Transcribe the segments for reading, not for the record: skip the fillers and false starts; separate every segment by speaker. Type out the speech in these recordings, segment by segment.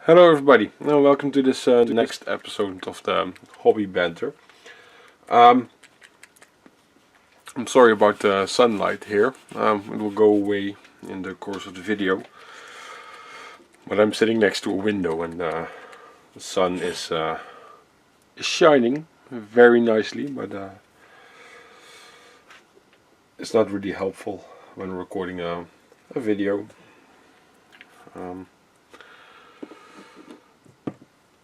Speaker 1: Hello everybody, and welcome to this next episode of the Hobby Banter. Um, I'm sorry about the sunlight here. It will go away in the course of the video. But I'm sitting next to a window and the sun is shining very nicely, but it's not really helpful when recording a video.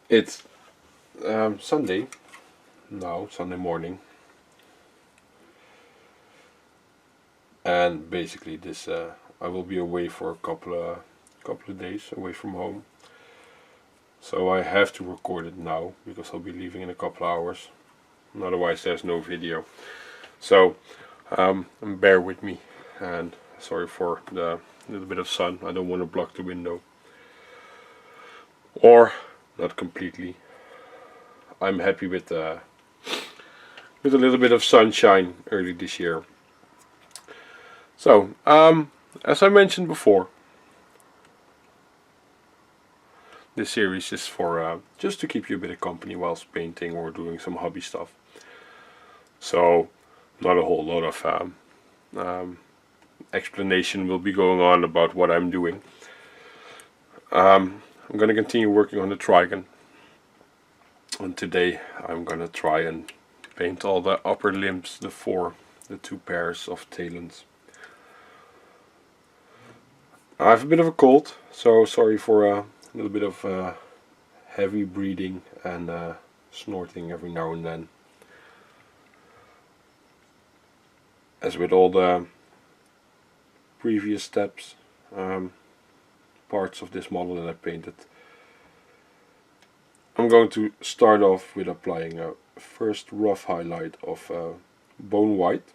Speaker 1: It's Sunday now, Sunday morning. And basically this I will be away for a couple of days away from home, so I have to record it now because I'll be leaving in a couple of hours, and otherwise there's no video. So bear with me, and sorry for the little bit of sun. I don't want to block the window, or not completely. I'm happy with a little bit of sunshine early this year. So, as I mentioned before, this series is for just to keep you a bit of company whilst painting or doing some hobby stuff. So, not a whole lot of explanation will be going on about what I'm doing. I'm going to continue working on the Trigon, and today I'm going to try and paint all the upper limbs, the two pairs of talons. I have a bit of a cold, so sorry for a little bit of heavy breathing and snorting every now and then. As with all the previous steps, parts of this model that I painted, I'm going to start off with applying a first rough highlight of bone white,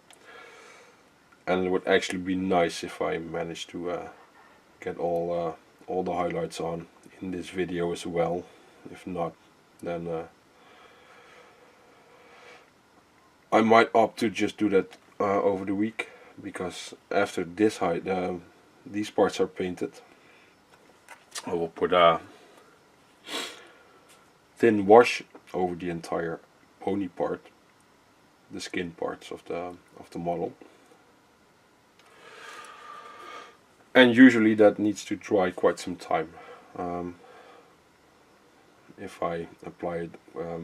Speaker 1: and it would actually be nice if I managed to get all the highlights on in this video as well. If not, then I might opt to just do that over the week, because after these parts are painted, I will put a thin wash over the entire pony part, the skin parts of the model. And usually that needs to dry quite some time. If I apply it a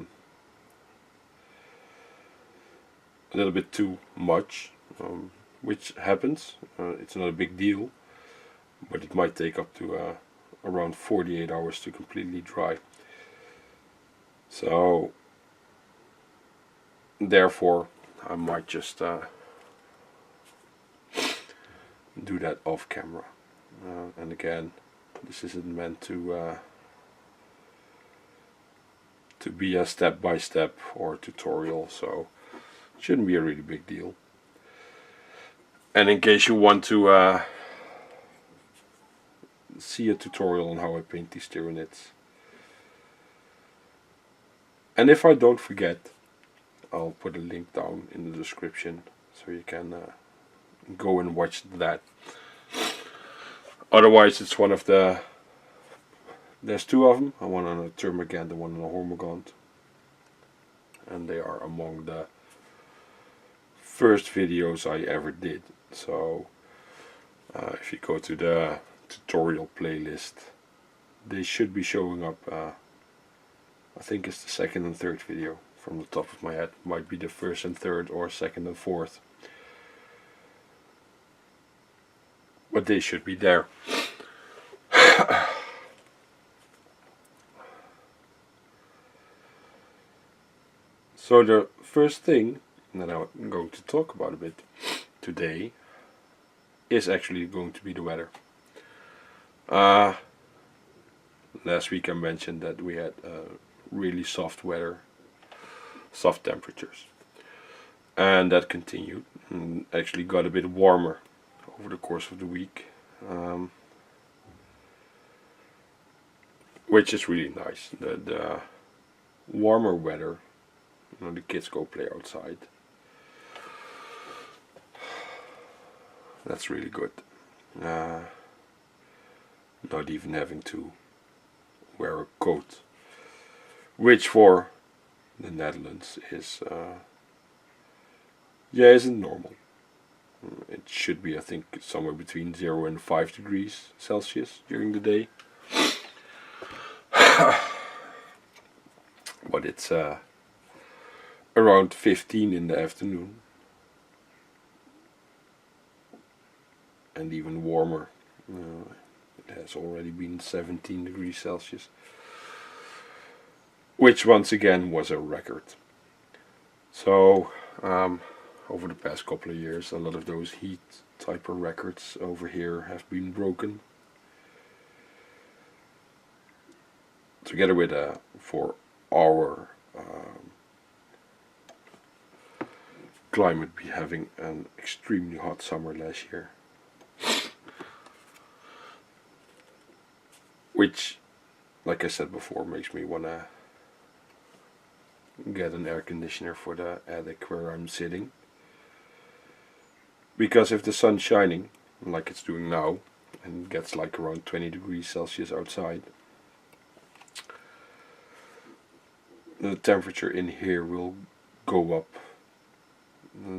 Speaker 1: little bit too much, which happens, it's not a big deal, but it might take up to around 48 hours to completely dry. So therefore I might just do that off camera. And again, this isn't meant to be a step-by-step or tutorial, so it shouldn't be a really big deal. And in case you want to see a tutorial on how I paint these tyranids, and if I don't forget, I'll put a link down in the description so you can go and watch that. Otherwise, it's one of there's two of them, one on a Termagant and one on a Hormagant, and they are among the first videos I ever did. So if you go to the tutorial playlist, they should be showing up. I think it's the second and third video from the top of my head. Might be the first and third, or second and fourth, but they should be there. So the first thing that I'm going to talk about a bit today is actually going to be the weather. Last week I mentioned that we had really soft weather, soft temperatures, and that continued and actually got a bit warmer over the course of the week, which is really nice. The warmer weather, the kids go play outside. That's really good. Not even having to wear a coat, which for the Netherlands is isn't normal. It should be, I think, somewhere between 0 and 5 degrees Celsius during the day. But it's around 15 in the afternoon. And even warmer. It has already been 17 degrees Celsius. Which once again was a record. So, over the past couple of years, a lot of those heat type of records over here have been broken. Together with for our climate, be having an extremely hot summer last year. Which, like I said before, makes me wanna get an air conditioner for the attic where I'm sitting. Because if the sun's shining, like it's doing now, and it gets like around 20 degrees Celsius outside, the temperature in here will go up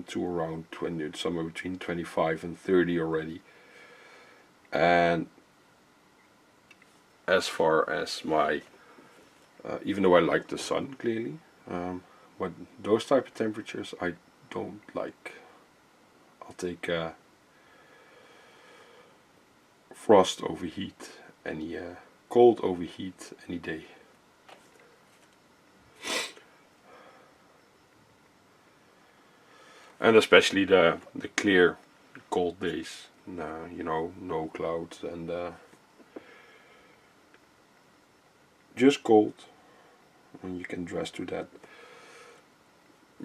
Speaker 1: to around 20, somewhere between 25 and 30 already. And as far as my, even though I like the sun clearly, but those type of temperatures I don't like. I'll take frost over heat any cold over heat any day. And especially the clear cold days, no clouds and just cold. And you can dress to that.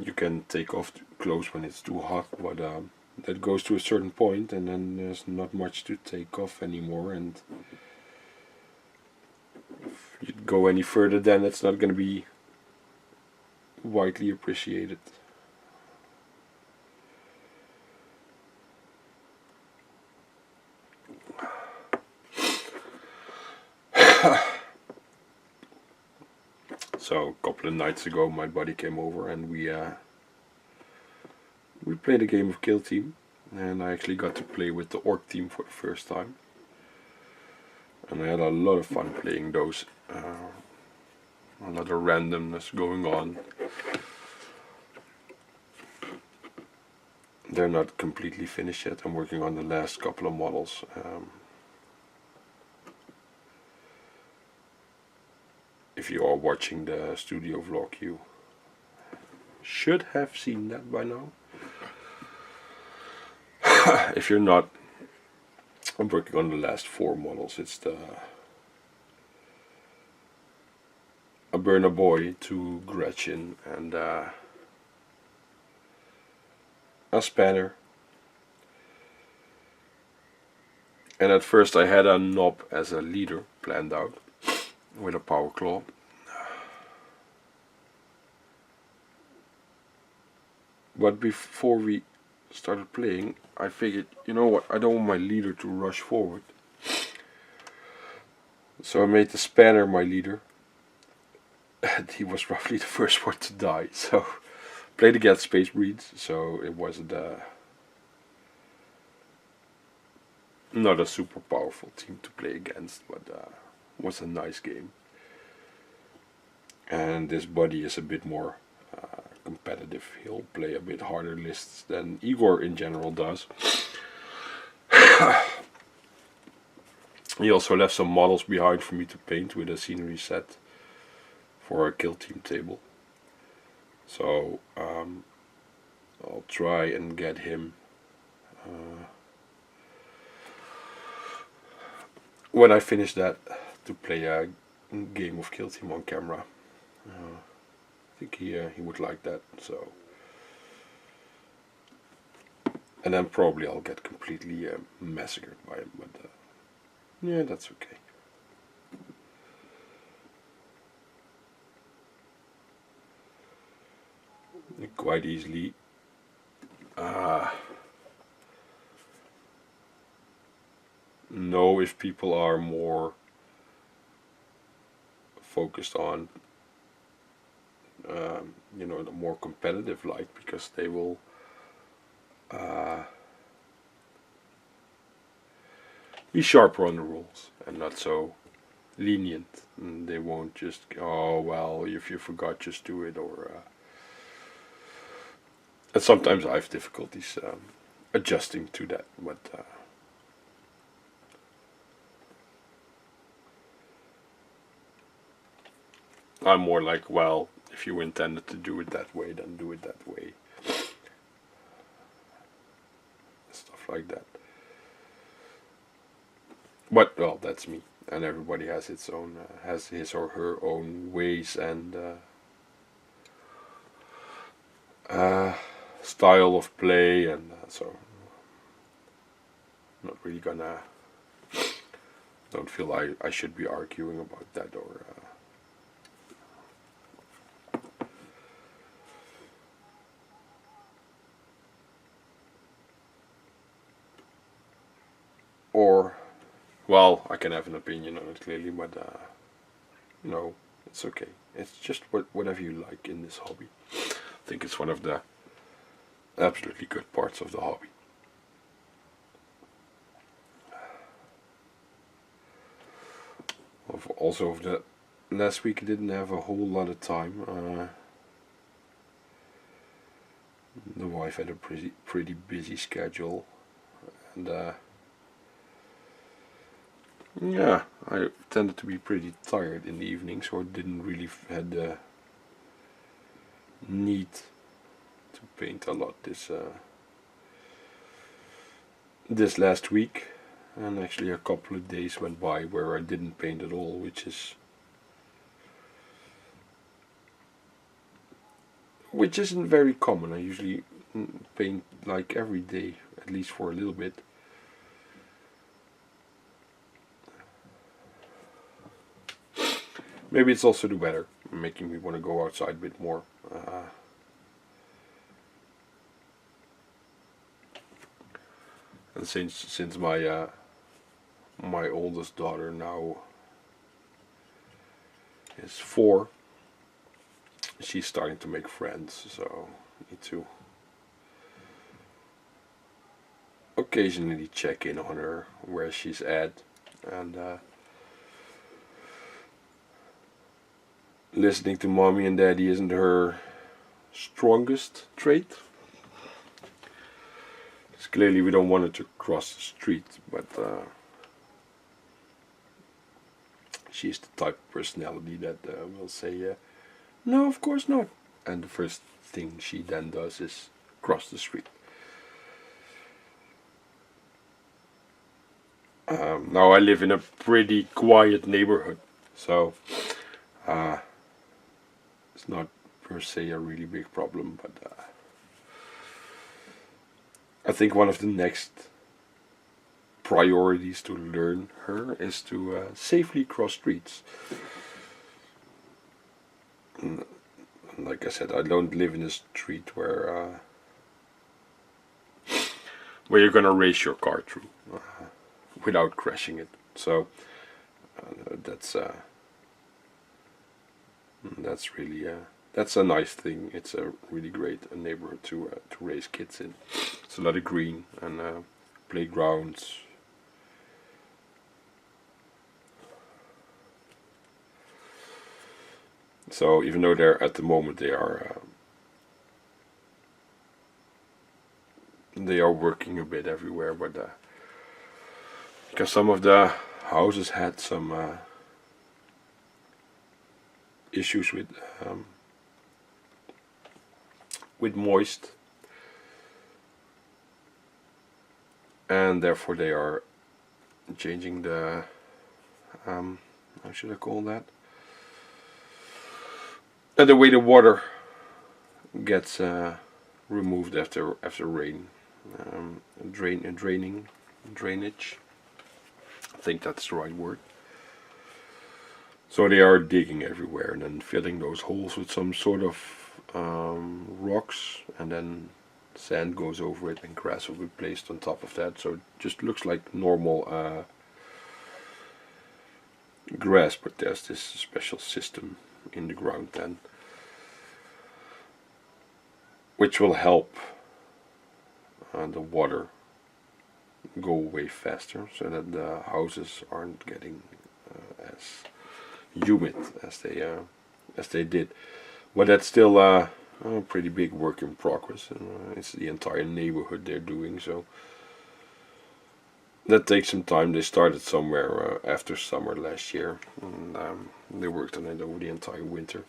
Speaker 1: You can take off clothes when it's too hot, but that goes to a certain point, and then there's not much to take off anymore. And if you go any further, then it's not going to be widely appreciated. So a couple of nights ago, my buddy came over and we played a game of Kill Team, and I actually got to play with the Orc team for the first time, and I had a lot of fun playing those. A lot of randomness going on. They're not completely finished yet. I'm working on the last couple of models. If you are watching the studio vlog, you should have seen that by now. If you're not, I'm working on the last 4 models. It's a Burner Boy to Gretchen and a Spanner. And at first I had a Knob as a leader planned out with a Power Claw. But before we started playing, I figured, you know what, I don't want my leader to rush forward. So I made the Spanner my leader. And he was roughly the first one to die. So played against Space Breeds, so it wasn't not a super powerful team to play against, but was a nice game. And this buddy is a bit more competitive. He'll play a bit harder lists than Igor in general does. He also left some models behind for me to paint with a scenery set for a Kill Team table. So I'll try and get him when I finish that to play a game of Kill Team on camera. I think he would like that. So, and then probably I'll get completely massacred by him, but yeah, that's okay. Quite easily know if people are more focused on the more competitive light, because they will be sharper on the rules and not so lenient. And they won't just, oh well, if you forgot, just do it. Or and sometimes I have difficulties adjusting to that, but I'm more like, well, if you intended to do it that way, then do it that way. Stuff like that. But well, that's me, and everybody has its own, has his or her own ways and style of play, and so I'm not really gonna. Don't feel I should be arguing about that, or well, I can have an opinion on it clearly, but it's okay. It's just whatever you like in this hobby. I think it's one of the absolutely good parts of the hobby. Also, of the last week I didn't have a whole lot of time. The wife had a pretty busy schedule, and yeah, I tended to be pretty tired in the evening, so I didn't really had the need to paint a lot this last week. And actually a couple of days went by where I didn't paint at all, which isn't very common. I usually paint like every day, at least for a little bit. Maybe it's also the weather making me want to go outside a bit more. And since my oldest daughter now is 4, she's starting to make friends, so I need to occasionally check in on her, where she's at, and listening to mommy and daddy isn't her strongest trait. Because clearly we don't want her to cross the street, but she's the type of personality that will say, no, of course not. And the first thing she then does is cross the street. Now I live in a pretty quiet neighborhood, so it's not per se a really big problem, but I think one of the next priorities to learn her is to safely cross streets. And like I said, I don't live in a street where you're gonna race your car through without crashing it. So that's really that's a nice thing. It's a really great neighborhood to raise kids in. It's a lot of green and playgrounds. So even though they're at the moment they are working a bit everywhere, but because some of the houses had some issues with moist, and therefore they are changing the how should I call that? The way the water gets removed after rain, drainage. I think that's the right word. So they are digging everywhere and then filling those holes with some sort of rocks, and then sand goes over it and grass will be placed on top of that. So it just looks like normal grass, but there's this special system in the ground then, which will help the water go away faster, so that the houses aren't getting as humid as they did. But that's still a pretty big work in progress, and it's the entire neighborhood they're doing, so that takes some time. They started somewhere after summer last year, and they worked on it over the entire winter.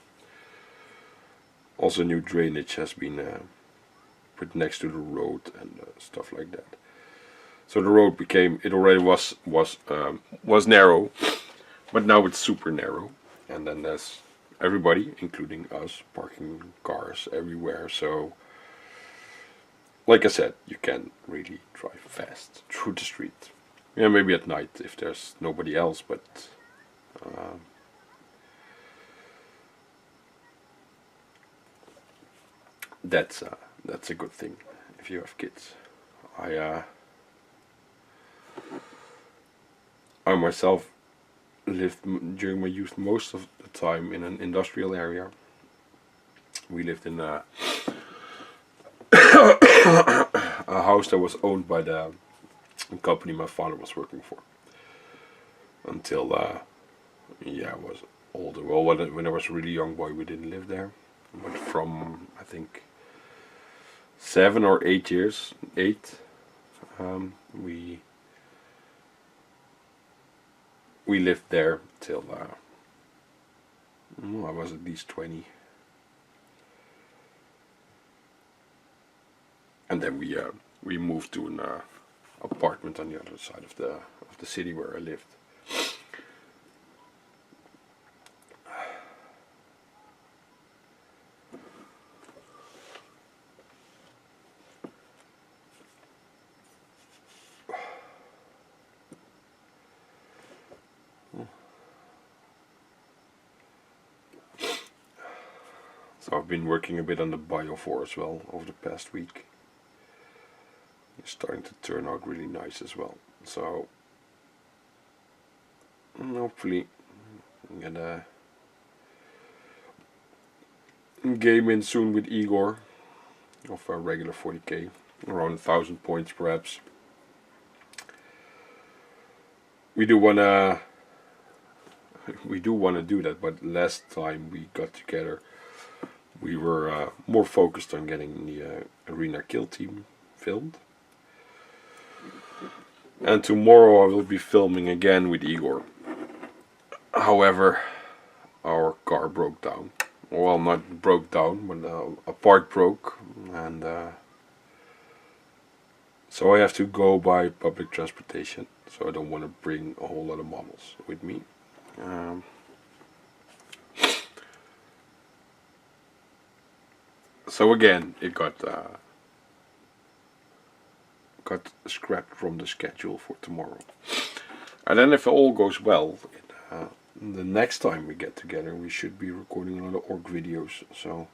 Speaker 1: Also, new drainage has been put next to the road and stuff like that. So the road it already was narrow, but now it's super narrow, and then there's everybody, including us, parking cars everywhere. So, like I said, you can really drive fast through the street. Yeah, maybe at night if there's nobody else, but that's a good thing if you have kids. I myself lived during my youth most of the time in an industrial area. We lived in a house that was owned by the company my father was working for until I was older. Well, when I was a really young boy, we didn't live there, but from I think 7 or 8 years, we lived there till I was at least 20, and then we moved to an apartment on the other side of the city where I lived. So I've been working a bit on the Bio4 as well over the past week. It's starting to turn out really nice as well. So hopefully I'm gonna game in soon with Igor of a regular 40k, around 1,000 points perhaps. We do wanna do that, but last time we got together, we were more focused on getting the arena kill team filmed. And tomorrow I will be filming again with Igor. However, our car broke down. Well, not broke down, but a part broke, and so I have to go by public transportation. So I don't want to bring a whole lot of models with me. So again, it got scrapped from the schedule for tomorrow. And then if all goes well, the next time we get together, we should be recording a lot of org videos. So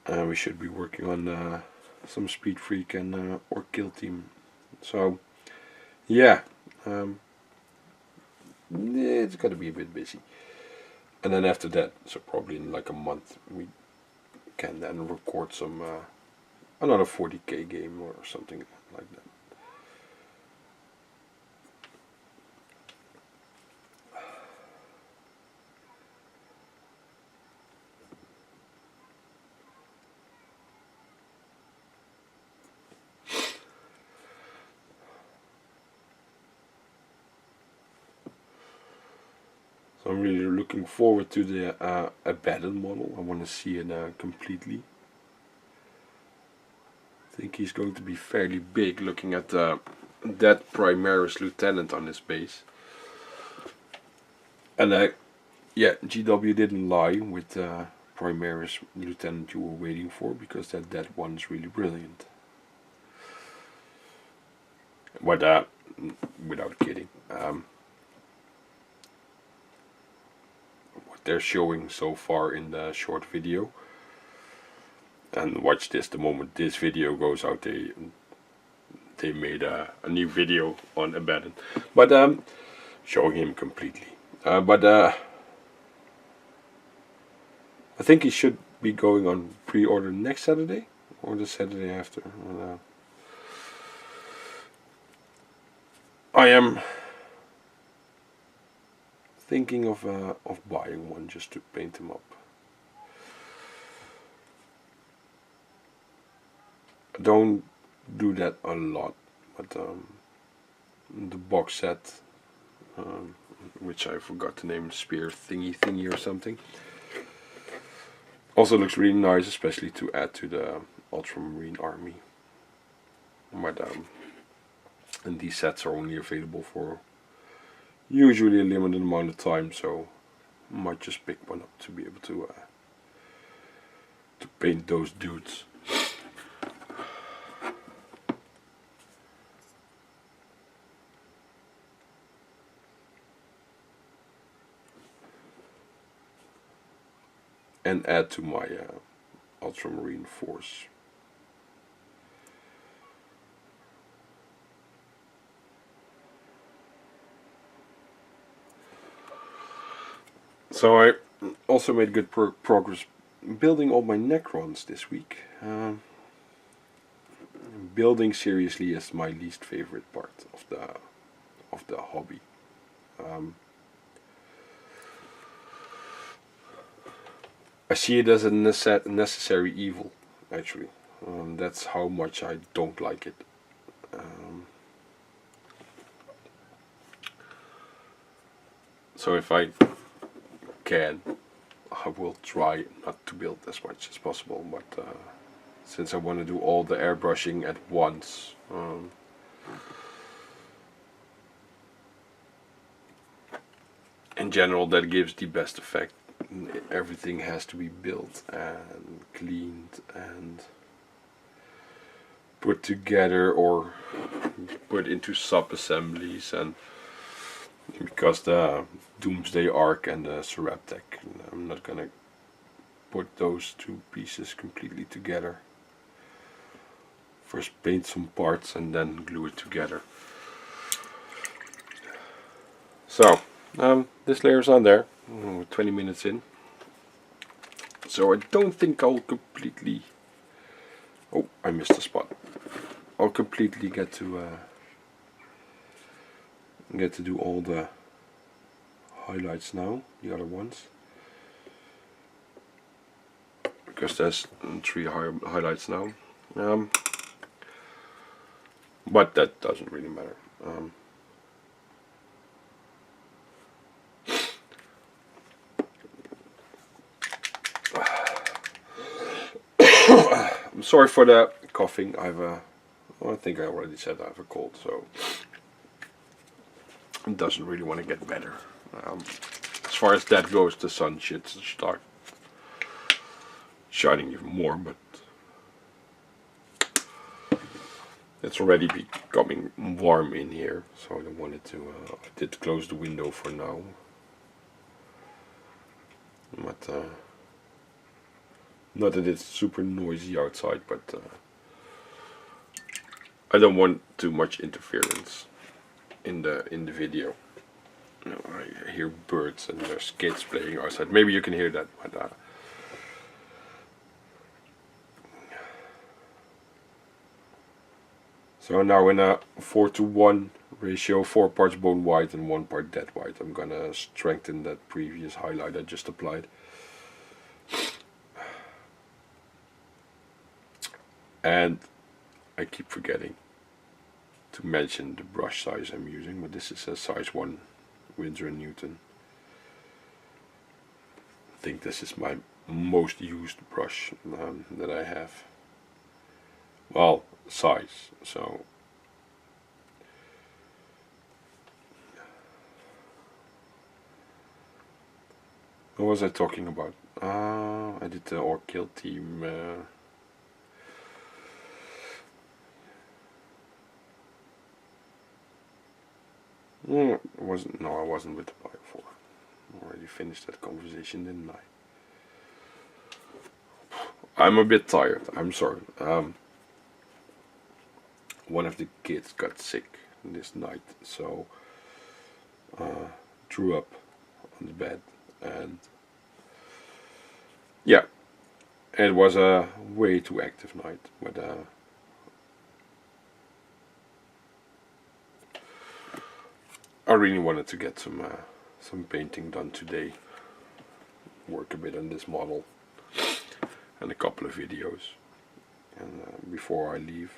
Speaker 1: we should be working on some Speed Freak and org kill team. So yeah, it's got to be a bit busy. And then after that, so probably in like a month, we can then record some another 40k game or something like that. So I'm really looking forward to the Abaddon model. I want to see it completely. I think he's going to be fairly big, looking at that Primaris Lieutenant on his base. And yeah, GW didn't lie with Primaris Lieutenant you were waiting for, because that one's really brilliant. But without kidding, what they're showing so far in the short video, and watch this, the moment this video goes out, they made a new video on Abaddon. But showing him completely. But I think he should be going on pre-order next Saturday or the Saturday after. I am thinking of buying one just to paint him up. I don't do that a lot, but the box set, which I forgot the name, spear thingy or something, also looks really nice, especially to add to the Ultramarine army. But and these sets are only available for usually a limited amount of time, so I might just pick one up to be able to paint those dudes. And add to my Ultramarine force. So I also made good progress building all my Necrons this week. Building seriously is my least favorite part of the hobby. I see it as a necessary evil, actually. That's how much I don't like it. So if I can, I will try not to build as much as possible, but since I want to do all the airbrushing at once, in general that gives the best effect. Everything has to be built and cleaned and put together or put into sub-assemblies, and because the Doomsday Arc and the Seraptech, I'm not gonna put those two pieces completely together. First paint some parts and then glue it together. So this layer's on there. We're 20 minutes in, so I don't think I'll completely. Oh, I missed a spot. I'll completely get to do all the highlights now, the other ones, because there's 3 highlights now. But that doesn't really matter. I'm sorry for the coughing. I think I already said I have a cold, so it doesn't really want to get better. As far as that goes, the sun should start shining even more, but it's already becoming warm in here, so I don't want it to. I did close the window for now, but not that it's super noisy outside, but I don't want too much interference in the video. You know, I hear birds and there's kids playing outside. Maybe you can hear that, but so now in a 4:1 ratio, 4 parts bone white and 1 part dead white, I'm gonna strengthen that previous highlight I just applied. And I keep forgetting to mention the brush size I'm using, but this is a size 1 Winsor & Newton. I think this is my most used brush that I have. Well, size, so what was I talking about? I did the Orc Kill Team. I wasn't with the Bio 4. I already finished that conversation, didn't I? I'm a bit tired, I'm sorry. One of the kids got sick this night, so threw up on the bed, and yeah, it was a way too active night. But I really wanted to get some painting done today. Work a bit on this model and a couple of videos, and before I leave.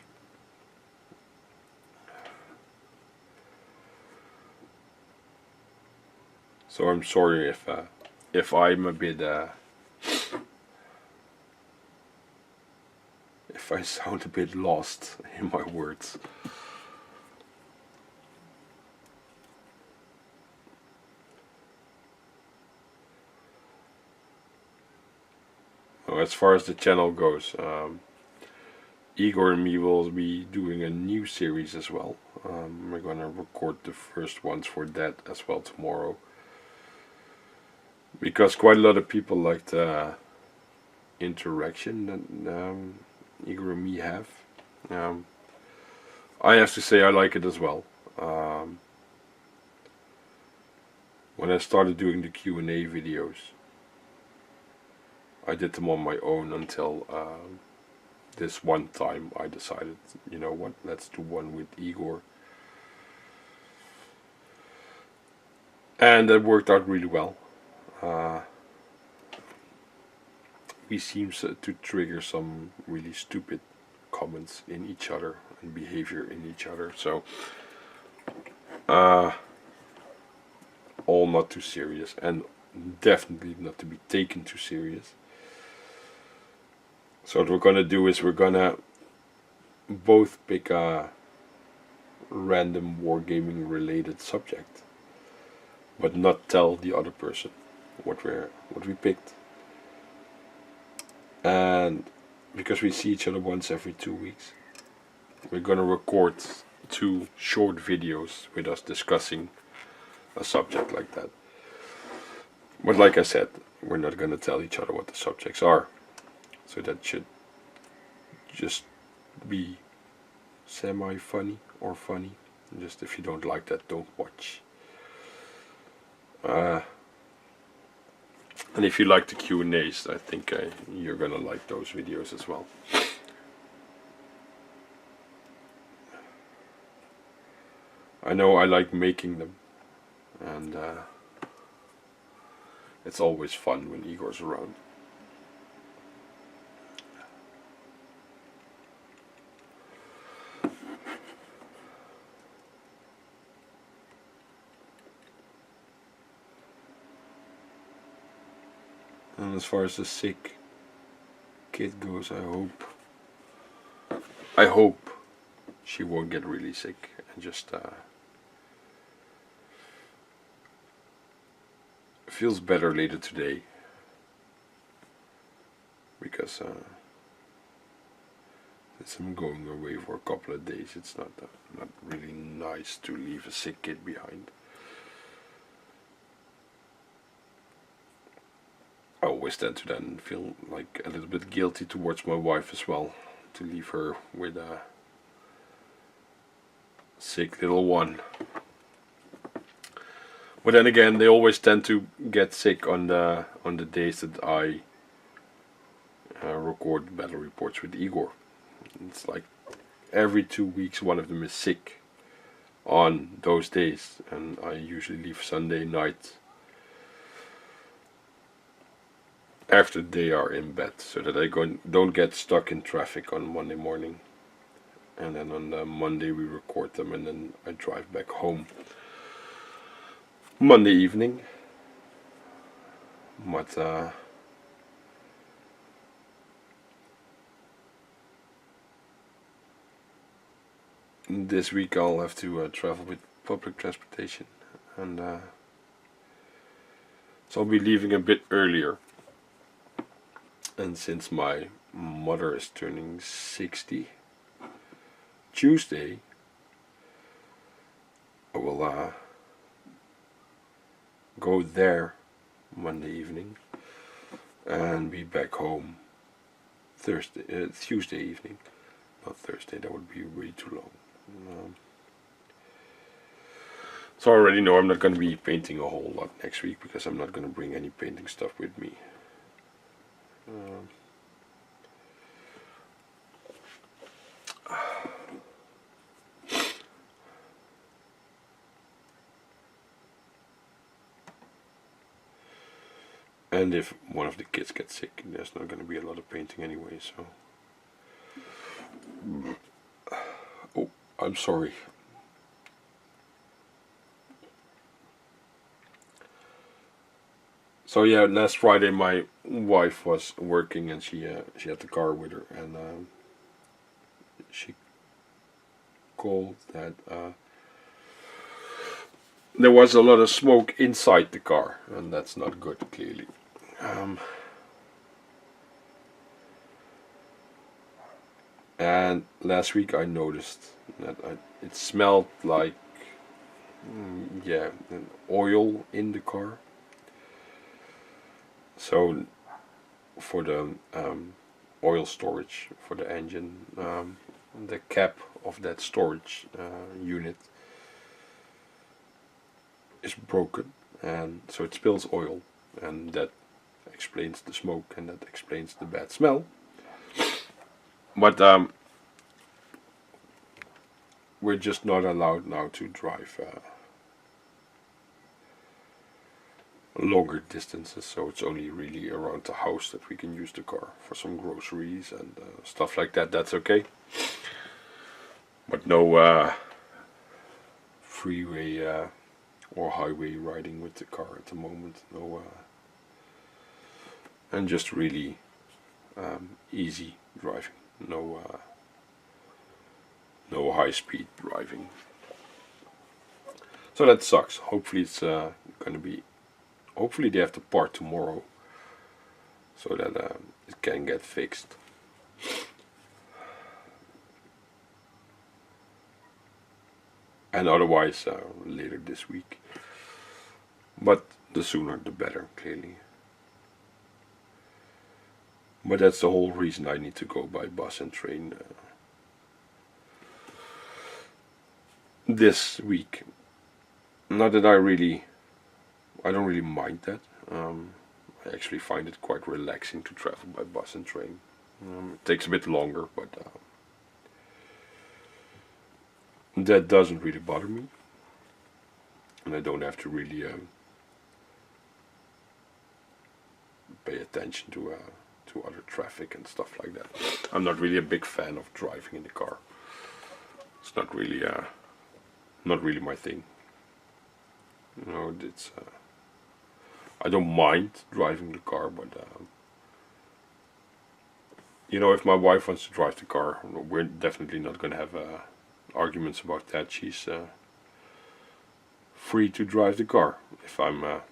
Speaker 1: So I'm sorry if I'm a bit if I sound a bit lost in my words. Well, as far as the channel goes, Igor and me will be doing a new series as well. We're gonna record the first ones for that as well tomorrow, because quite a lot of people like the interaction that Igor and me have. I have to say I like it as well. When I started doing the Q&A videos, I did them on my own until this one time I decided, you know what, let's do one with Igor. And that worked out really well. We seem to trigger some really stupid comments in each other and behavior in each other, so all not too serious, and definitely not to be taken too serious. So what we're gonna do is we're gonna both pick a random wargaming related subject, but not tell the other person what we picked. And because we see each other once every 2 weeks, we're gonna record 2 short videos with us discussing a subject like that. But like I said, we're not gonna tell each other what the subjects are. So that should just be semi-funny or funny. Just if you don't like that, don't watch. And if you like the Q&As, I think you're gonna like those videos as well. I know I like making them, and it's always fun when Igor's around. And as far as the sick kid goes, I hope she won't get really sick and just feels better later today, because since I'm going away for a couple of days, it's not really nice to leave a sick kid behind. I always tend to then feel like a little bit guilty towards my wife as well, to leave her with a sick little one. But then again, they always tend to get sick on the days that I record battle reports with Igor. It's like every 2 weeks one of them is sick on those days, and I usually leave Sunday night after they are in bed, so that I don't get stuck in traffic on Monday morning. And then on Monday we record them, and then I drive back home Monday evening. But this week I'll have to travel with public transportation, and so I'll be leaving a bit earlier. And since my mother is turning 60 Tuesday, I will go there Monday evening and be back home Tuesday evening. Not Thursday, that would be way too long. So I already know I'm not going to be painting a whole lot next week because I'm not going to bring any painting stuff with me. Um, and if one of the kids gets sick, there's not going to be a lot of painting anyway, so. Oh, I'm sorry. So yeah, last Friday my wife was working and she had the car with her, and she called that there was a lot of smoke inside the car, and that's not good, clearly. Um, and last week I noticed that it smelled like yeah, an oil in the car. So for the oil storage for the engine, the cap of that storage unit is broken, and so it spills oil, and that explains the smoke, and that explains the bad smell. But we're just not allowed now to drive longer distances, so it's only really around the house that we can use the car for some groceries and stuff like that. That's okay, but no freeway or highway riding with the car at the moment. No, and just really easy driving. No, no high speed driving. So that sucks. Hopefully it's gonna be. Hopefully they have the part tomorrow, so that it can get fixed. And otherwise later this week. But the sooner the better, clearly. But that's the whole reason I need to go by bus and train this week. Not that I don't really mind that. I actually find it quite relaxing to travel by bus and train. It takes a bit longer, but that doesn't really bother me. And I don't have to really pay attention to other traffic and stuff like that. I'm not really a big fan of driving in the car. It's not really my thing. You know, it's I don't mind driving the car, but you know, if my wife wants to drive the car, we're definitely not going to have arguments about that. She's free to drive the car if I'm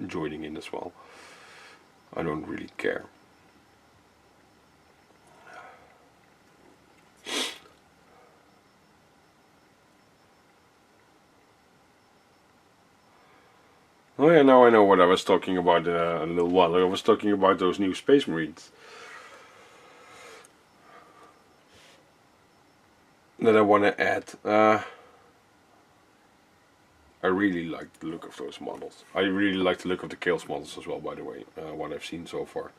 Speaker 1: joining in as well. I don't really care. Oh yeah, now I know what I was talking about a little while ago. I was talking about those new Space Marines that I want to add. I really like the look of those models. I really like the look of the Chaos models as well, by the way, what I've seen so far.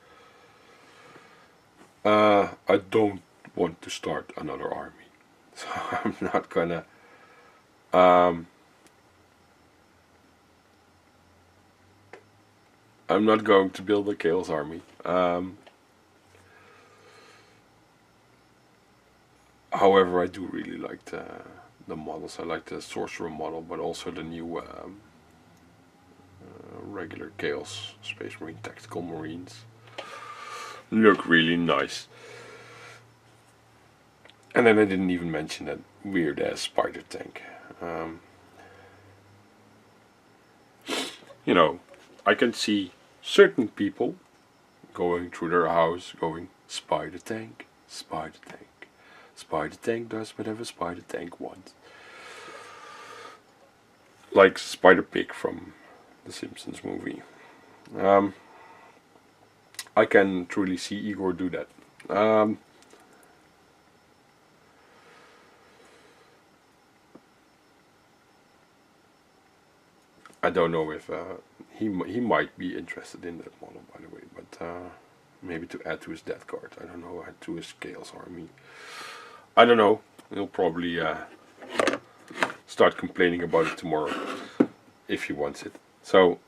Speaker 1: I don't want to start another army, so I'm not gonna. I'm not going to build a Chaos army. However, I do really like the models. I like the Sorcerer model, but also the new regular Chaos Space Marine Tactical Marines. Look really nice. And then I didn't even mention that weird ass spider tank. You know, I can see certain people going through their house going, spider tank, spider tank. Spider tank does whatever spider tank wants. Like Spider Pig from the Simpsons movie. I can truly see Igor do that. I don't know if he might be interested in that model, by the way, but maybe to add to his death card. I don't know, add to his Scales army. I don't know. He'll probably start complaining about it tomorrow if he wants it. So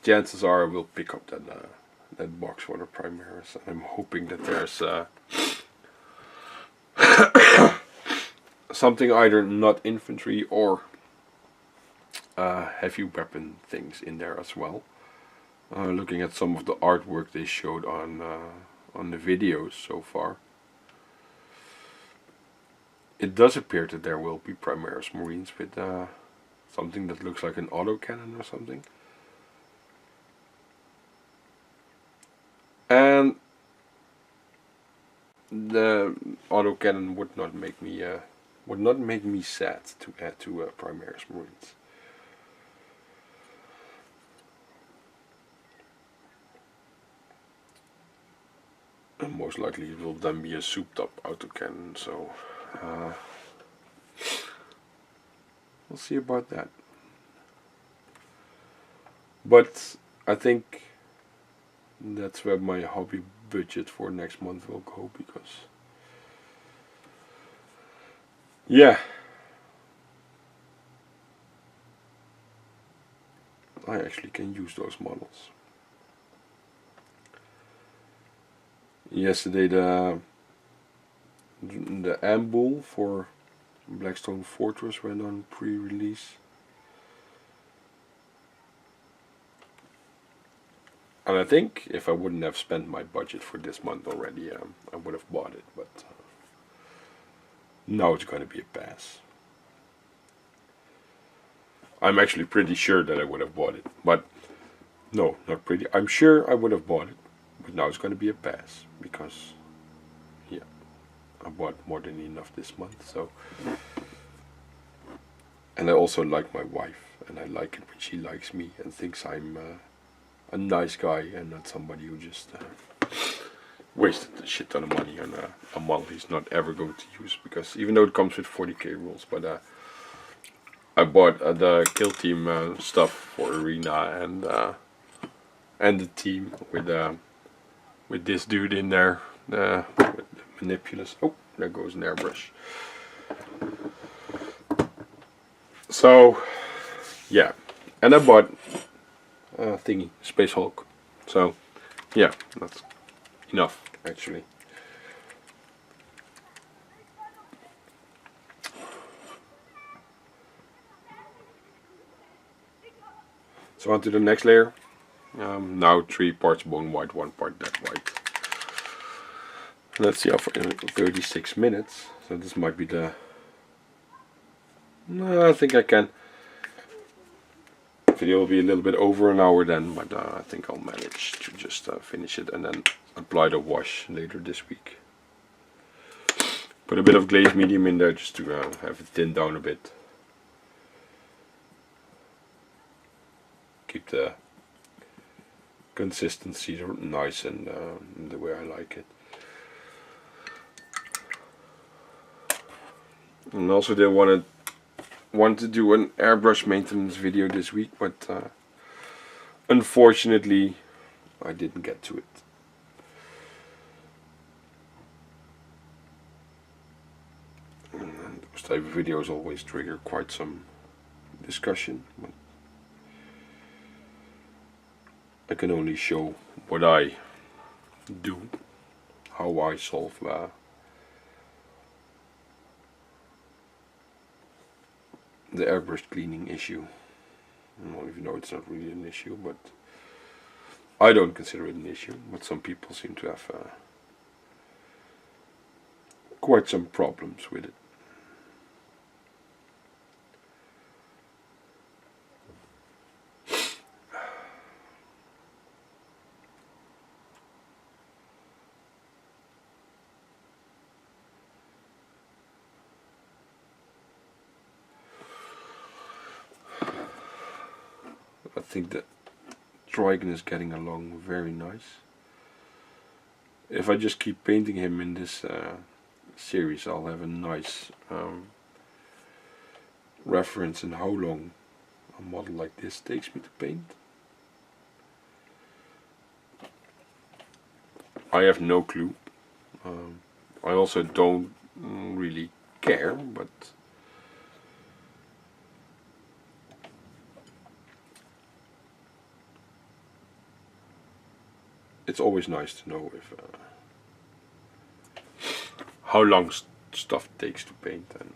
Speaker 1: chances are we'll pick up that box for the Primaris. I'm hoping that there's something either not infantry or heavy weapon things in there as well. Looking at some of the artwork they showed on the videos so far, it does appear that there will be Primaris Marines with something that looks like an autocannon or something. And the autocannon would not make me sad to add to Primaris Marines. And most likely it will then be a souped up autocannon, so we'll see about that. But I think that's where my hobby budget for next month will go, because yeah, I actually can use those models. Yesterday the Ambull for Blackstone Fortress went on pre-release. And I think if I wouldn't have spent my budget for this month already, I would have bought it, but now it's going to be a pass. I'm actually pretty sure that I would have bought it, but no, not pretty. I'm sure I would have bought it, but now it's going to be a pass, because yeah, I bought more than enough this month. So, and I also like my wife, and I like it when she likes me and thinks I'm a nice guy and not somebody who just wasted a shit ton of money on a model he's not ever going to use. Because even though it comes with 40k rules, but I bought the kill team stuff for arena and the team with this dude in there, with the manipulus. Oh, there goes an airbrush. So yeah, and I bought thingy, Space Hulk. So yeah, that's enough actually. So on to the next layer. Now 3 parts bone white, 1 part dead white. Let's see how for 36 minutes. So this might be the... No, I think I can. Video will be a little bit over an hour then, but I think I'll manage to just finish it and then apply the wash later this week. Put a bit of glaze medium in there just to have it thinned down a bit. Keep the consistency nice and the way I like it. And also they want to do an airbrush maintenance video this week, but unfortunately I didn't get to it. And those type of videos always trigger quite some discussion, but I can only show what I do, how I solve the airbrush cleaning issue. Well, even though it's not really an issue, but I don't consider it an issue, but some people seem to have quite some problems with it. I think that Trigon is getting along very nice. If I just keep painting him in this series, I'll have a nice reference in how long a model like this takes me to paint, I have no clue. I also don't really care, but it's always nice to know if how long stuff takes to paint and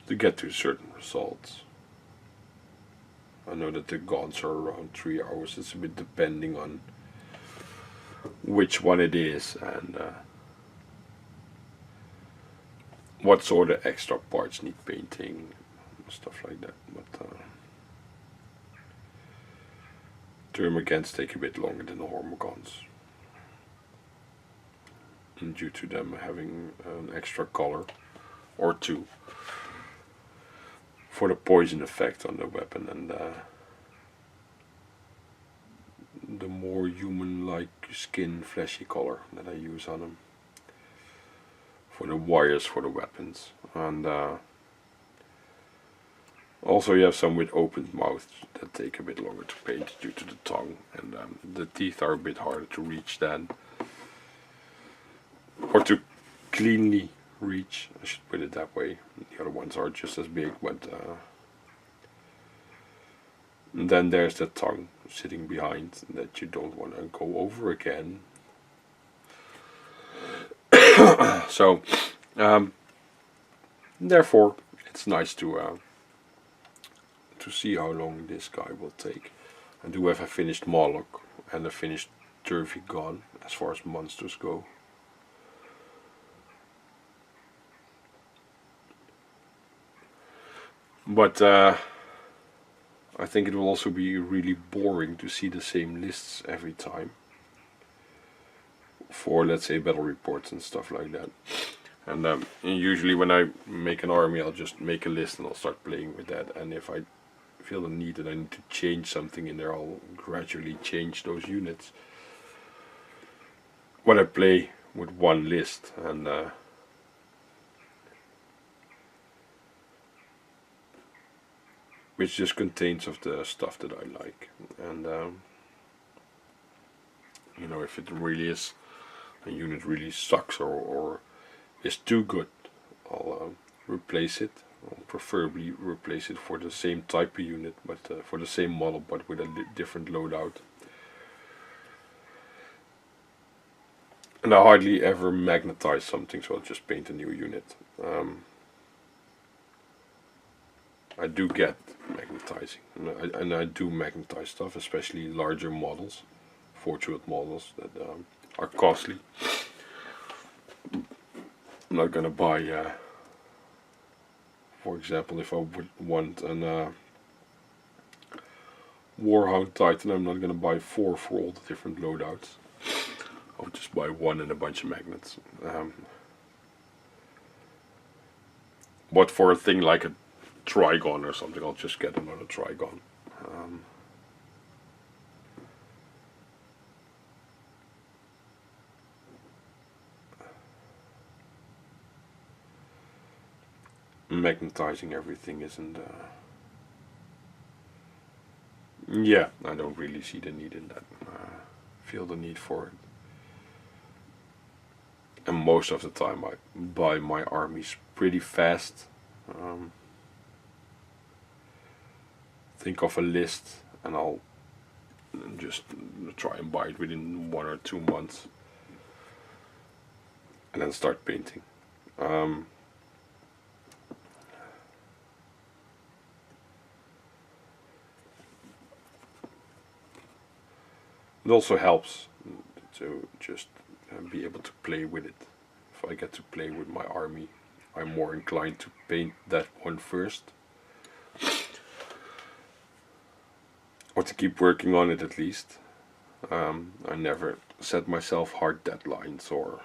Speaker 1: to get to certain results. I know that the gods are around 3 hours. It's a bit depending on which one it is and what sort of extra parts need painting, stuff like that. But Termagants take a bit longer than the Hormagaunts, and due to them having an extra color or two for the poison effect on the weapon and the more human-like skin, fleshy color that I use on them for the wires for the weapons. And also you have some with opened mouths that take a bit longer to paint due to the tongue, and the teeth are a bit harder to reach than, or to cleanly reach, I should put it that way. The other ones are just as big, but then there's the tongue sitting behind that you don't want to go over again. So therefore it's nice to see how long this guy will take. I do have a finished Moloch and a finished Turvigon as far as monsters go. But I think it will also be really boring to see the same lists every time for, let's say, battle reports and stuff like that. And usually when I make an army, I'll just make a list and I'll start playing with that. And if I feel the need that I need to change something in there, I'll gradually change those units. When I play with one list, and which just contains of the stuff that I like. And you know, if it really is, a unit really sucks or is too good, I'll replace it. I'll preferably replace it for the same type of unit, but for the same model, but with a different loadout. And I hardly ever magnetize something, so I'll just paint a new unit. I do get magnetizing, and I do magnetize stuff, especially larger models, fortunate models that are costly. I'm not gonna buy, for example, if I would want an Warhound Titan, I'm not gonna buy 4 for all the different loadouts. I'll just buy 1 and a bunch of magnets. But for a thing like a Trigon or something, I'll just get another Trigon. Magnetizing everything isn't... yeah, I don't really see the need in that. Feel the need for it. And most of the time I buy my armies pretty fast. Think of a list and I'll just try and buy it within 1 or 2 months. And then start painting. It also helps to just be able to play with it. If I get to play with my army, I'm more inclined to paint that one first. Or to keep working on it at least. I never set myself hard deadlines or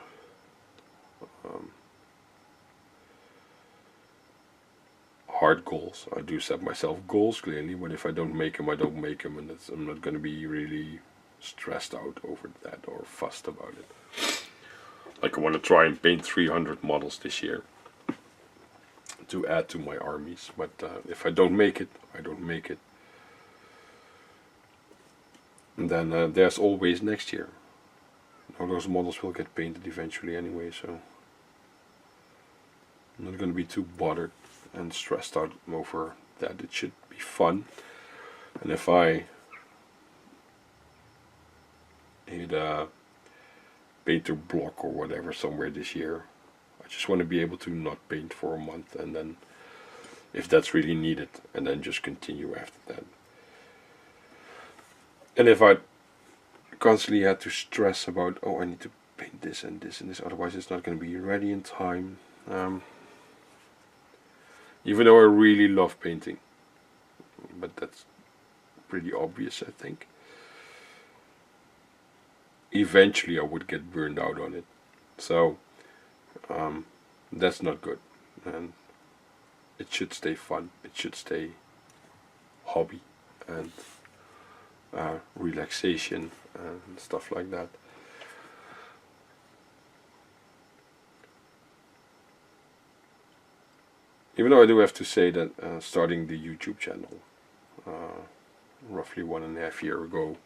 Speaker 1: hard goals. I do set myself goals clearly, but if I don't make them, I don't make them, and I'm not going to be really stressed out over that or fussed about it. Like I want to try and paint 300 models this year. to add to my armies. But if I don't make it, I don't make it. And then there's always next year. Now those models will get painted eventually anyway, so I'm not going to be too bothered and stressed out over that. It should be fun. And if I hit a Banter block or whatever somewhere this year, I just want to be able to not paint for a month, and then if that's really needed, and then just continue after that. And if I constantly had to stress about, oh, I need to paint this and this and this, otherwise it's not going to be ready in time. Even though I really love painting, but that's pretty obvious, I think. Eventually I would get burned out on it. So that's not good. And it should stay fun. It should stay hobby and relaxation and stuff like that. Even though I do have to say that starting the YouTube channel roughly 1.5 years ago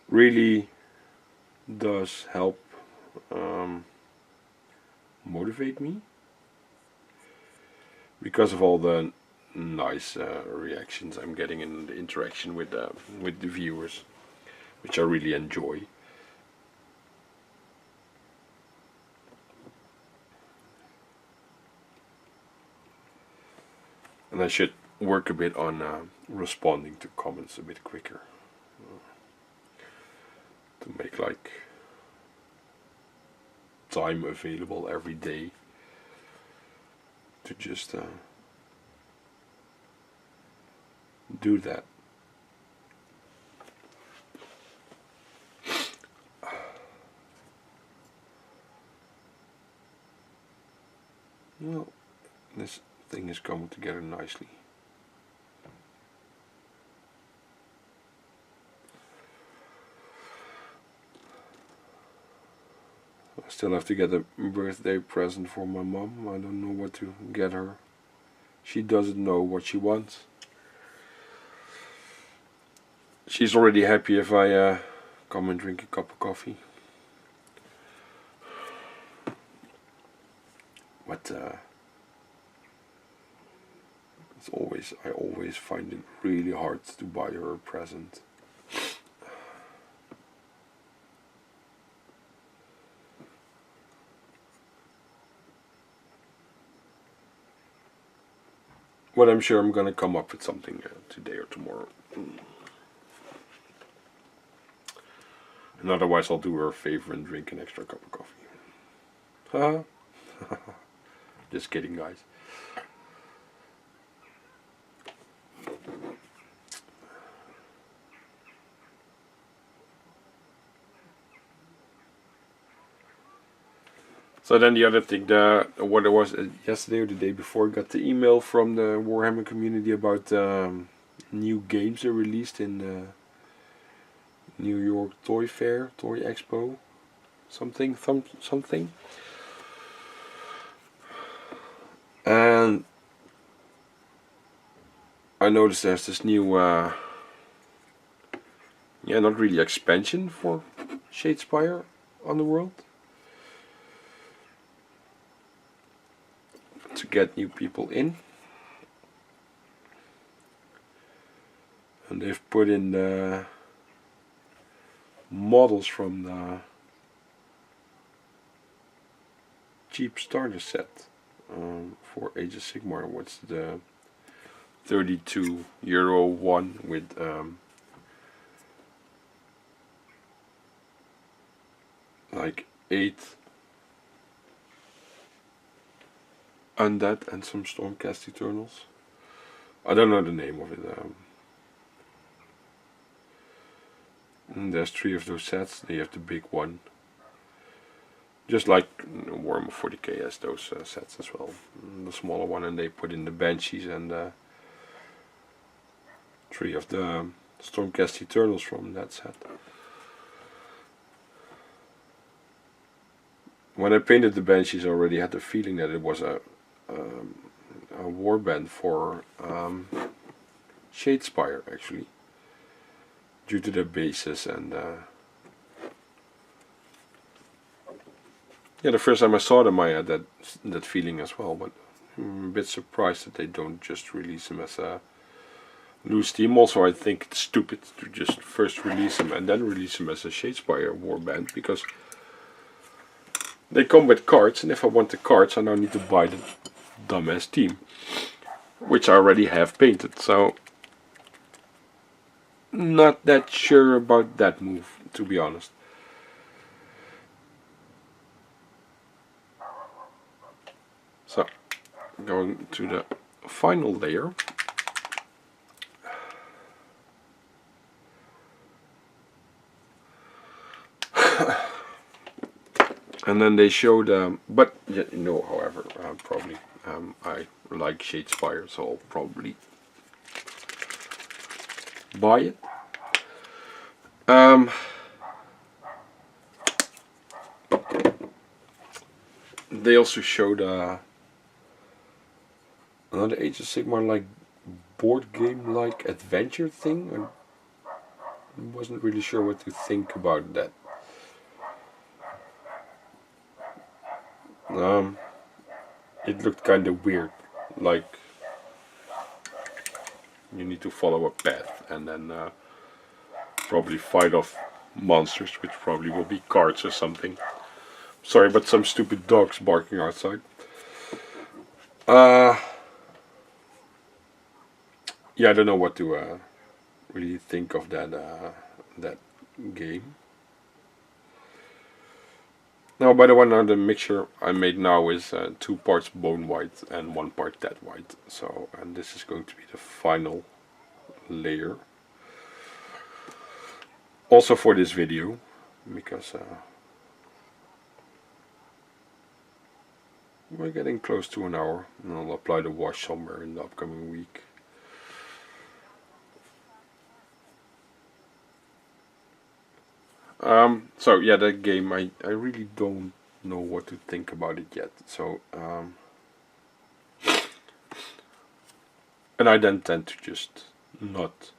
Speaker 1: really does help motivate me, because of all the nice reactions I'm getting and the interaction with the viewers, which I really enjoy. And I should work a bit on responding to comments a bit quicker, to make like time available every day to just do that. Well, this thing is coming together nicely. I still have to get a birthday present for my mom. I don't know what to get her. She doesn't know what she wants. She's already happy if I come and drink a cup of coffee. But I always find it really hard to buy her a present. But I'm sure I'm gonna come up with something today or tomorrow. And otherwise I'll do her a favor and drink an extra cup of coffee. Huh? Just kidding, guys. So then the other thing, what it was yesterday or the day before, got the email from the Warhammer community about new games they released in the New York Toy Fair, Toy Expo, something. And I noticed there's this new, not really expansion for Shadespire on the world. To get new people in, and they've put in the models from the cheap starter set for Age of Sigmar. What's the €32 one with like 8 Undead and some Stormcast Eternals. I don't know the name of it. And there's 3 of those sets. They have the big one. Just like Warhammer 40k has those sets as well. The smaller one, and they put in the Banshees and 3 of the Stormcast Eternals from that set. when I painted the Banshees, I already had the feeling that it was a warband for Shadespire, actually, due to their bases and yeah, the first time I saw them, I had that feeling as well. But I'm a bit surprised that they don't just release them as a loose team. Also, I think it's stupid to just first release them and then release them as a Shadespire warband, because they come with cards, and if I want the cards, I now need to buy the dumbass team, which I already have painted. So, not that sure about that move, to be honest. So, going to the final layer. And then they showed, but yeah, however, probably I like Shadespire, so I'll probably buy it. They also showed another Age of Sigmar like board game like adventure thing. I wasn't really sure what to think about that. It looked kind of weird, like you need to follow a path and then probably fight off monsters, which probably will be cards or something. Sorry, but some stupid dogs barking outside. Yeah, I don't know what to really think of that game. Now, by the way, now the mixture I made now is 2 parts bone white and 1 part dead white. So, and this is going to be the final layer. Also for this video, because we're getting close to an hour, and I'll apply the wash somewhere in the upcoming week. So yeah, that game, I really don't know what to think about it yet. So, and I then tend to just not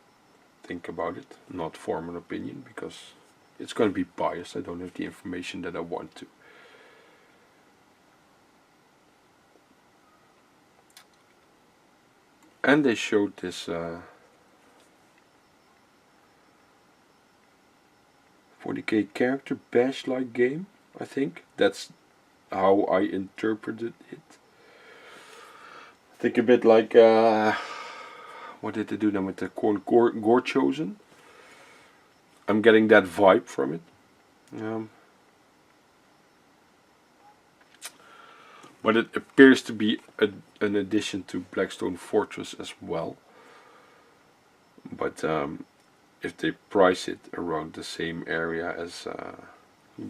Speaker 1: think about it, not form an opinion, because it's going to be biased. I don't have the information that I want to. And they showed this 40k character bash-like game, I think. That's how I interpreted it. I think a bit like, what did they do then with the Gore Chosen? I'm getting that vibe from it. But it appears to be an addition to Blackstone Fortress as well. But if they price it around the same area as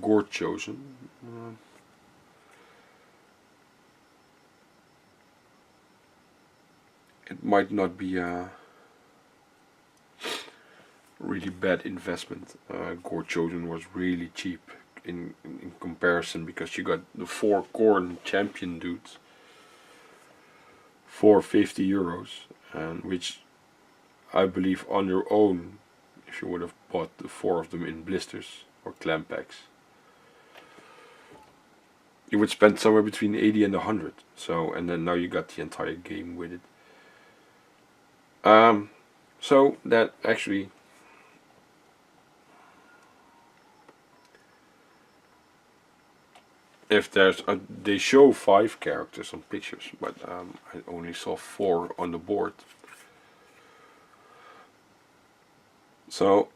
Speaker 1: Gore Chosen, it might not be a really bad investment. Gore Chosen was really cheap in comparison, because you got the 4 Khorne champion dudes for €50, and which I believe on your own, if you would have bought the 4 of them in blisters or clam packs, you would spend somewhere between 80 and 100. So, and then now you got the entire game with it. So that actually, if there's they show 5 characters on pictures, but I only saw 4 on the board. So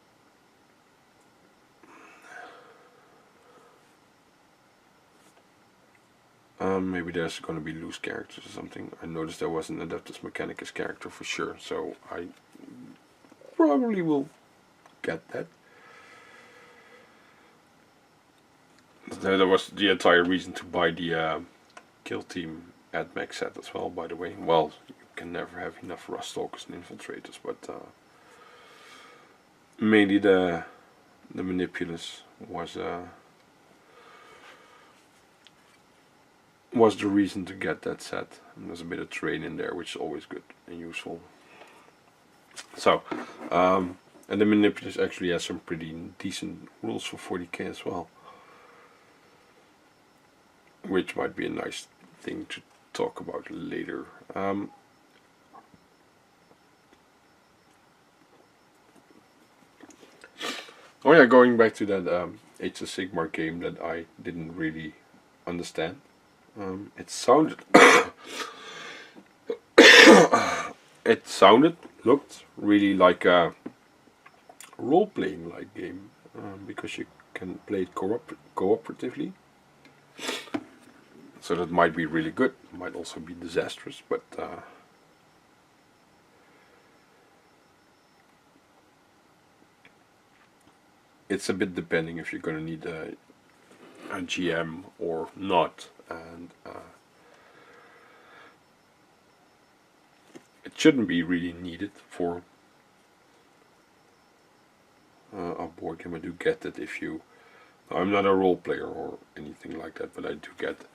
Speaker 1: maybe there's going to be loose characters or something. I noticed there was an Adeptus Mechanicus character for sure, so I probably will get that. That was the entire reason to buy the Kill Team AdMech set as well, by the way. Well, you can never have enough Rust Stalkers and Infiltrators, but mainly the Manipulus was was the reason to get that set. And there's a bit of terrain in there, which is always good and useful. So, and the Manipulus actually has some pretty decent rules for 40k as well, which might be a nice thing to talk about later. Oh yeah, going back to that Age of Sigmar game that I didn't really understand. It sounded, looked really like a role-playing like game, because you can play it cooperatively. So that might be really good, might also be disastrous, but it's a bit depending if you're going to need a GM or not, and it shouldn't be really needed for a board game. I do get that if you, I'm not a role player or anything like that, but I do get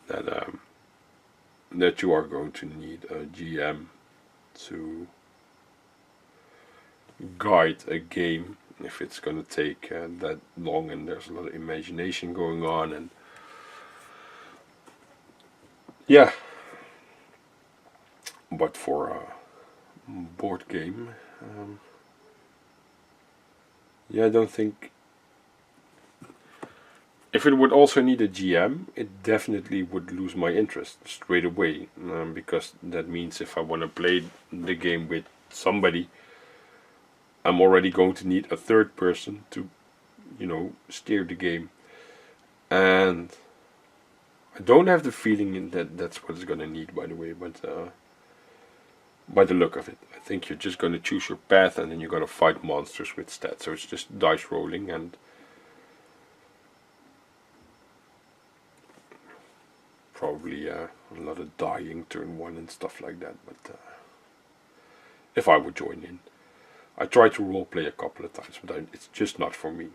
Speaker 1: that that you are going to need a GM to guide a game if it's going to take that long, and there's a lot of imagination going on, and yeah. But for a board game, yeah, I don't think. If it would also need a GM, it definitely would lose my interest straight away, because that means if I want to play the game with somebody, I'm already going to need a third person to, steer the game. And I don't have the feeling that that's what it's going to need, by the way, but by the look of it, I think you're just going to choose your path and then you're going to fight monsters with stats. So it's just dice rolling and probably a lot of dying turn one and stuff like that. But if I would join in, I tried to roleplay a couple of times, but it's just not for me.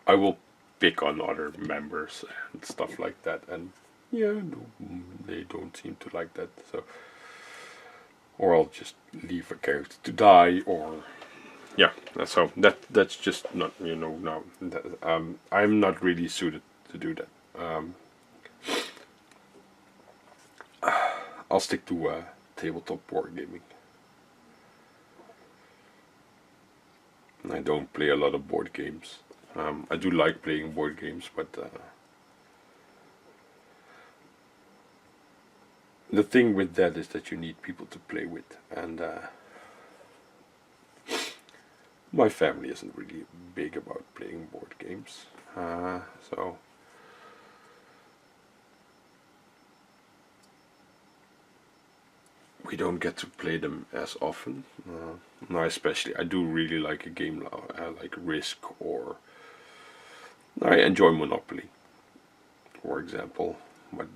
Speaker 1: I will pick on other members and stuff like that, and yeah, they don't seem to like that. So, or I'll just leave a character to die, or yeah. So that's just not no. I'm not really suited to do that. I'll stick to tabletop board gaming. I don't play a lot of board games. I do like playing board games, but the thing with that is that you need people to play with, and my family isn't really big about playing board games, so we don't get to play them as often. Now, especially, I do really like a game like Risk, or I enjoy Monopoly, for example. But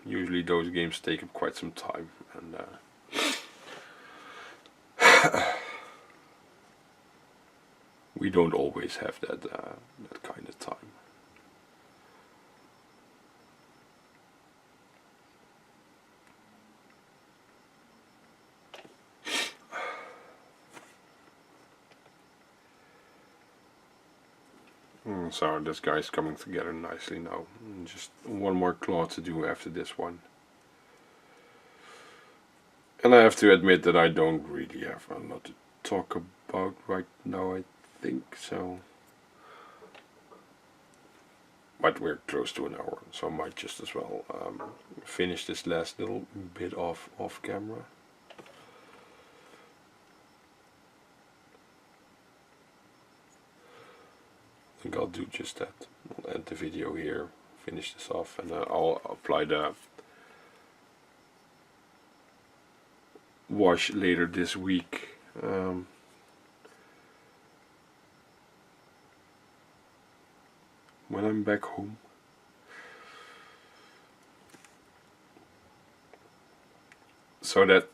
Speaker 1: usually those games take up quite some time, and we don't always have that kind of time. So this guy's coming together nicely now. Just one more claw to do after this one. And I have to admit that I don't really have a lot to talk about right now, I think so. But we're close to an hour, so I might just as well finish this last little bit off camera. I think I'll do just that. I'll end the video here, finish this off, and I'll apply the wash later this week. When I'm back home. So that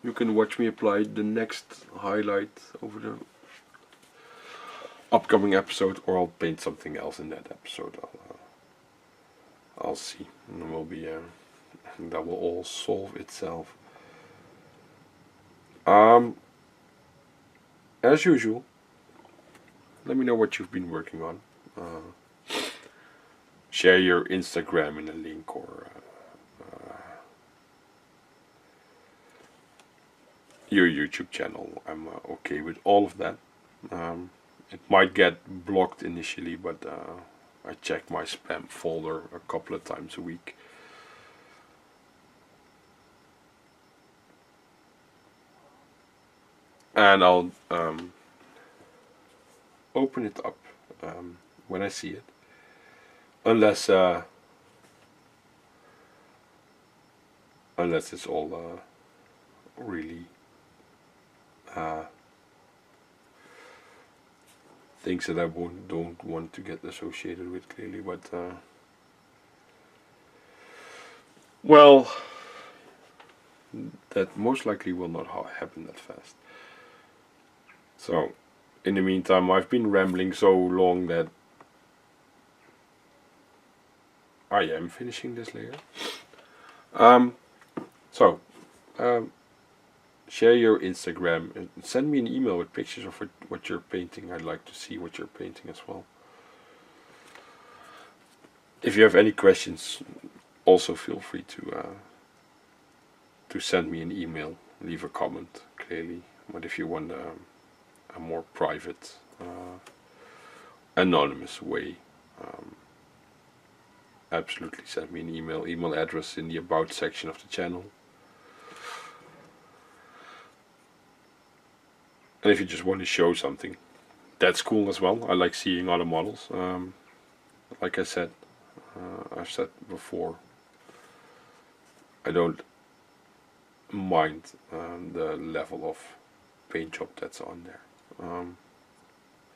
Speaker 1: you can watch me apply the next highlight over upcoming episode, or I'll paint something else in that episode. I'll see. And will be that will all solve itself. As usual, let me know what you've been working on. Share your Instagram in a link, or your YouTube channel. I'm okay with all of that. It might get blocked initially, but I check my spam folder a couple of times a week. And I'll open it up when I see it. Unless it's all really things that I don't want to get associated with, clearly, but well, that most likely will not happen that fast. So, in the meantime, I've been rambling so long that I am finishing this layer. Share your Instagram and send me an email with pictures of what you're painting. I'd like to see what you're painting as well. If you have any questions, also feel free to send me an email, leave a comment, clearly. But if you want a more private, anonymous way, absolutely send me an email. Email address in the About section of the channel. And if you just want to show something, that's cool as well. I like seeing other models. Like I said, I've said before, I don't mind the level of paint job that's on there.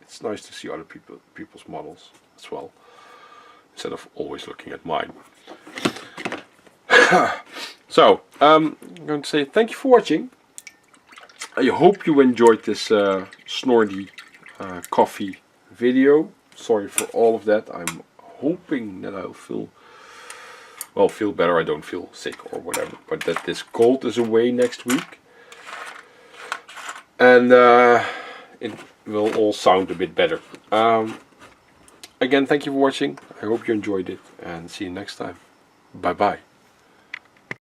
Speaker 1: It's nice to see other people's models as well, instead of always looking at mine. So, I'm going to say thank you for watching. I hope you enjoyed this snorty coffee video. Sorry for all of that. I'm hoping that I'll feel better. I don't feel sick or whatever, but that this cold is away next week, and it will all sound a bit better. Again, thank you for watching. I hope you enjoyed it, and see you next time. Bye bye.